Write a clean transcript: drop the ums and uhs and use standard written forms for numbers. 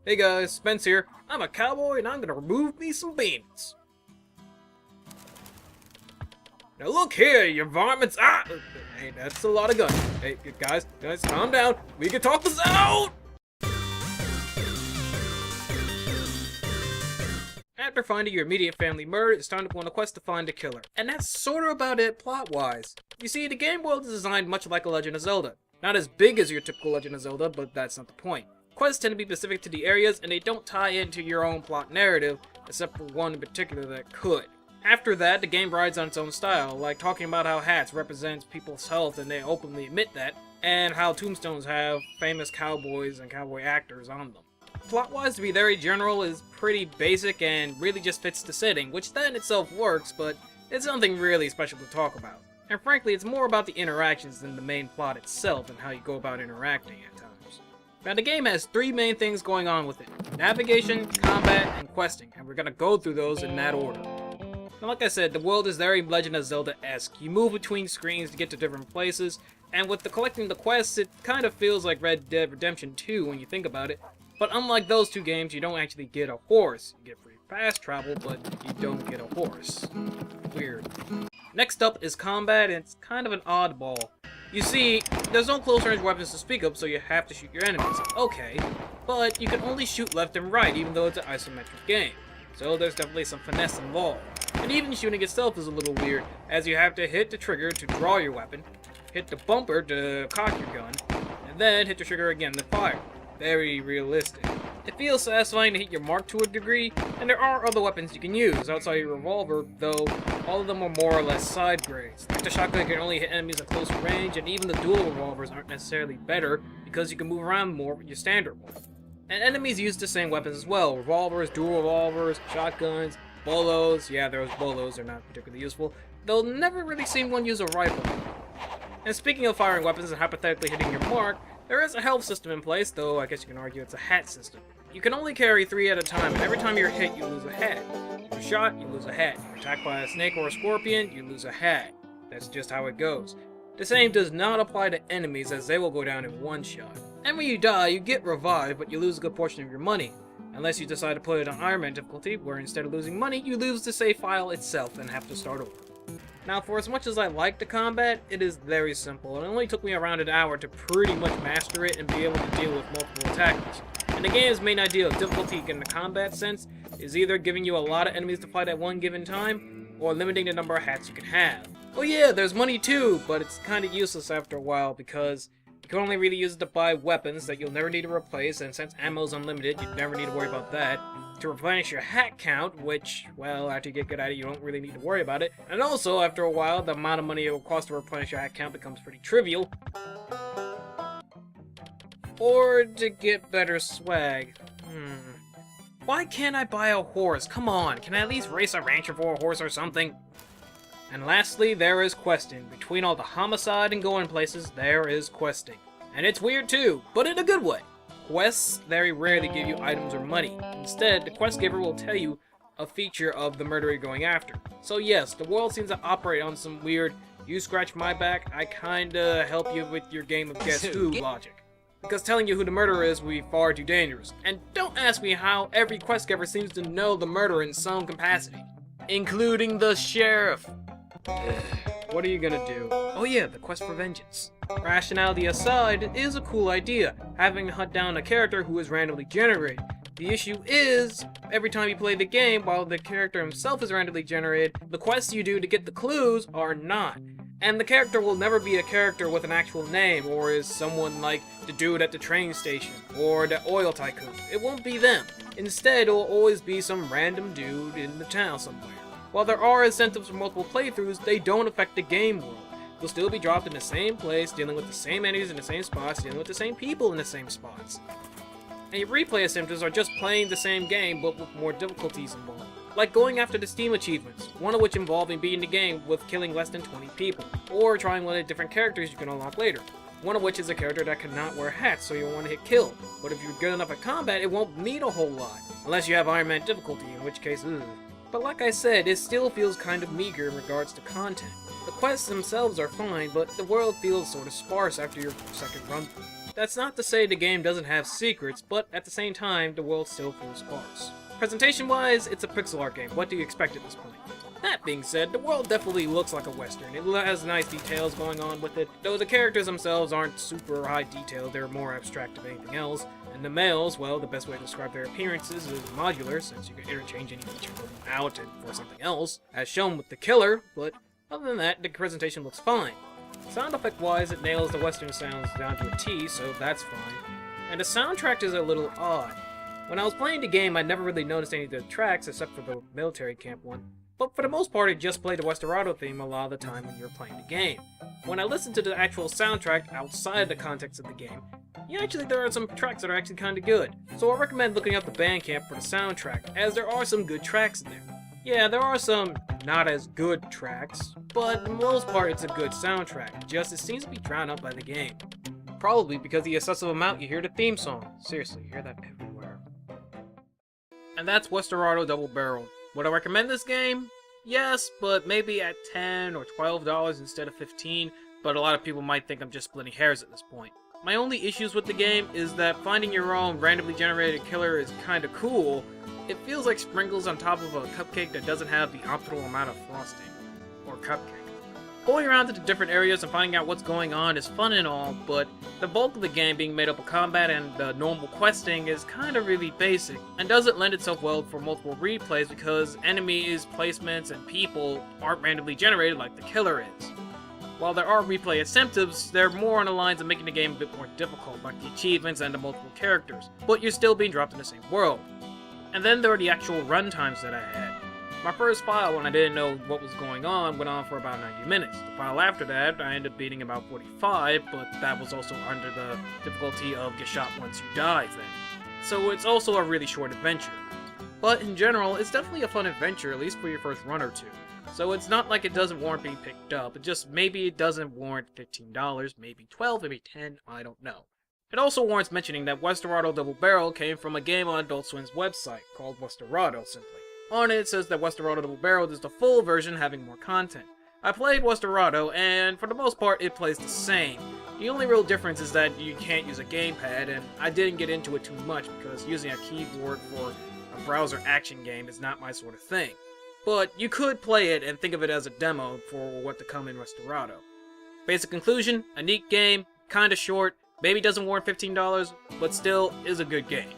Hey guys, Spence here. I'm a cowboy and I'm gonna remove me some bandits. Now look here, you varmints! Ah! Hey, that's a lot of guns. Hey, guys, calm down. We can talk this out! After finding your immediate family murdered, it's time to go on a quest to find a killer. And that's sort of about it plot-wise. You see, the game world is designed much like a Legend of Zelda. Not as big as your typical Legend of Zelda, but that's not the point. Quests tend to be specific to the areas, and they don't tie into your own plot narrative, except for one in particular that could. After that, the game rides on its own style, like talking about how hats represent people's health and they openly admit that, and how tombstones have famous cowboys and cowboy actors on them. Plot-wise, to be very general, is pretty basic and really just fits the setting, which that in itself works, but it's nothing really special to talk about. And frankly, it's more about the interactions than the main plot itself and how you go about interacting at times. Now, the game has three main things going on with it: navigation, combat, and questing, and we're gonna go through those in that order. Now, like I said, the world is very Legend of Zelda-esque. You move between screens to get to different places, and with the collecting the quests, it kind of feels like Red Dead Redemption 2 when you think about it. But unlike those two games, you don't actually get a horse. You get free fast travel, but you don't get a horse. Weird. Next up is combat, and it's kind of an oddball. You see, there's no close-range weapons to speak of, so you have to shoot your enemies. Okay, but you can only shoot left and right, even though it's an isometric game. So there's definitely some finesse involved. And even shooting itself is a little weird, as you have to hit the trigger to draw your weapon, hit the bumper to cock your gun, and then hit the trigger again to fire. Very realistic. It feels satisfying to hit your mark to a degree, and there are other weapons you can use outside your revolver, though all of them are more or less side grades. Like the shotgun can only hit enemies at close range, and even the dual revolvers aren't necessarily better because you can move around more with your standard one. And enemies use the same weapons as well: revolvers, dual revolvers, shotguns, bolos. Yeah, those bolos are not particularly useful. They'll never really seen one use a rifle. And speaking of firing weapons and hypothetically hitting your mark, there is a health system in place, though I guess you can argue it's a hat system. You can only carry 3 at a time, and every time you're hit, you lose a hat. If you're shot, you lose a hat. If you're attacked by a snake or a scorpion, you lose a hat. That's just how it goes. The same does not apply to enemies, as they will go down in one shot. And when you die, you get revived, but you lose a good portion of your money. Unless you decide to put it on Iron Man difficulty, where instead of losing money, you lose the save file itself and have to start over. Now, for as much as I like the combat, it is very simple. It only took me around an hour to pretty much master it and be able to deal with multiple attackers. And the game's main idea of difficulty in the combat sense is either giving you a lot of enemies to fight at one given time, or limiting the number of hats you can have. Oh yeah, there's money too, but it's kinda useless after a while because you can only really use it to buy weapons that you'll never need to replace, and since ammo's unlimited, you never need to worry about that. To replenish your hat count, which, well, after you get good at it, you don't really need to worry about it. And also, after a while, the amount of money it will cost to replenish your hat count becomes pretty trivial. Or to get better swag. Why can't I buy a horse? Come on, can I at least race a rancher for a horse or something? And lastly, there is questing. Between all the homicide and going places, there is questing. And it's weird too, but in a good way. Quests very rarely give you items or money. Instead, the quest giver will tell you a feature of the murderer you're going after. So yes, the world seems to operate on some weird, you scratch my back, I kinda help you with your game of guess who logic. Because telling you who the murderer is will be far too dangerous. And don't ask me how every quest giver seems to know the murderer in some capacity. Including the sheriff. What are you gonna do? Oh yeah, the quest for vengeance. Rationality aside, it is a cool idea, having to hunt down a character who is randomly generated. The issue is, every time you play the game, while the character himself is randomly generated, the quests you do to get the clues are not. And the character will never be a character with an actual name, or is someone like the dude at the train station, or the oil tycoon. It won't be them. Instead, it will always be some random dude in the town somewhere. While there are incentives for multiple playthroughs, they don't affect the game world. You'll still be dropped in the same place, dealing with the same enemies in the same spots, dealing with the same people in the same spots. And your replay incentives are just playing the same game, but with more difficulties involved. Like going after the Steam achievements, one of which involving beating the game with killing less than 20 people, or trying one of the different characters you can unlock later. One of which is a character that cannot wear hats, so you'll want to hit kill. But if you're good enough at combat, it won't mean a whole lot. Unless you have Iron Man difficulty, in which case, ugh. But like I said, it still feels kind of meager in regards to content. The quests themselves are fine, but the world feels sort of sparse after your second run through. That's not to say the game doesn't have secrets, but at the same time, the world still feels sparse. Presentation-wise, it's a pixel art game. What do you expect at this point? That being said, the world definitely looks like a western. It has nice details going on with it, though the characters themselves aren't super high detailed, they're more abstract than anything else. And the males, well, the best way to describe their appearances is modular, since you can interchange any feature of them out and for something else, as shown with the killer, but other than that, the presentation looks fine. Sound effect wise, it nails the western sounds down to a T, so that's fine. And the soundtrack is a little odd. When I was playing the game, I never really noticed any of the tracks except for the military camp one. But for the most part, it just played the Westerado theme a lot of the time when you're playing the game. When I listened to the actual soundtrack outside the context of the game, yeah, actually there are some tracks that are actually kinda good. So I recommend looking up the Bandcamp for the soundtrack, as there are some good tracks in there. Yeah, there are some not as good tracks, but for the most part it's a good soundtrack, just it seems to be drowned out by the game. Probably because the excessive amount you hear the theme song. Seriously, you hear that everywhere. And that's Westerado Double Barrel. Would I recommend this game? Yes, but maybe at $10 or $12 instead of $15, but a lot of people might think I'm just splitting hairs at this point. My only issues with the game is that finding your own randomly generated killer is kinda cool. It feels like sprinkles on top of a cupcake that doesn't have the optimal amount of frosting. Or cupcake. Going around to the different areas and finding out what's going on is fun and all, but the bulk of the game being made up of combat and the normal questing is kinda really basic, and doesn't lend itself well for multiple replays because enemies, placements, and people aren't randomly generated like the killer is. While there are replay incentives, they're more on the lines of making the game a bit more difficult, like the achievements and the multiple characters, but you're still being dropped in the same world. And then there are the actual runtimes that I had. My first file, when I didn't know what was going on, went on for about 90 minutes. The file after that, I ended up beating about 45, but that was also under the difficulty of get shot once you die thing. So it's also a really short adventure. But in general, it's definitely a fun adventure, at least for your first run or two. So it's not like it doesn't warrant being picked up, it just maybe it doesn't warrant $15, maybe $12, maybe $10, I don't know. It also warrants mentioning that Westerado Double Barrel came from a game on Adult Swim's website, called Westerado simply. On it says that Westerado Double Barrel is the full version having more content. I played Westerado, and for the most part it plays the same. The only real difference is that you can't use a gamepad, and I didn't get into it too much because using a keyboard for a browser action game is not my sort of thing. But you could play it and think of it as a demo for what to come in Westerado. Basic conclusion, a neat game, kinda short, maybe doesn't warrant $15, but still is a good game.